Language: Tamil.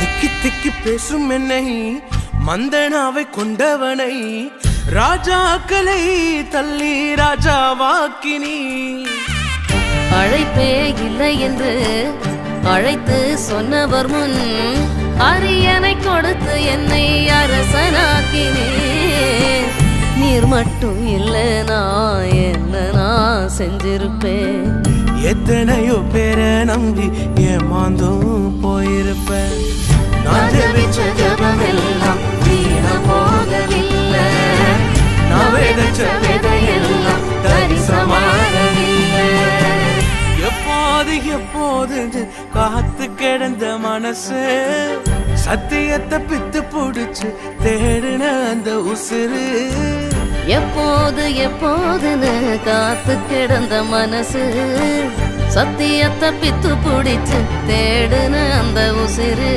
திக்கி திக்கி பேசும் என்னை மந்தனாவை கொண்டவனை ராஜாக்களை தள்ளி ராஜாவாக்கினி. அழைப்பே இல்லை என்று அழைத்து சொன்னவர் முன் அரியணை கொடுத்து என்னை அரசனாக்கினே. நீர் மட்டும் இல்லைனா என்ன நான் செஞ்சிருப்பேன். எத்தனையோ பேரை நம்பி ஏமாந்தும் போயிருப்பேன். நான் ஜெபிச்ச ஜெபமெல்லாம் வீணா போகவில்லை. நான் விதைச்ச விதையெல்லாம் தரிசமாகவில்லை. எப்போது எப்போது காத்து கிடந்த மனசு சத்தியத்தை பித்து புடிச்சு தேடின அந்த உசுறு. எப்போது எப்போதுன்னு காத்து கிடந்த மனசு சத்தியத்தை பித்து புடிச்சு தேடுன அந்த உசிறு.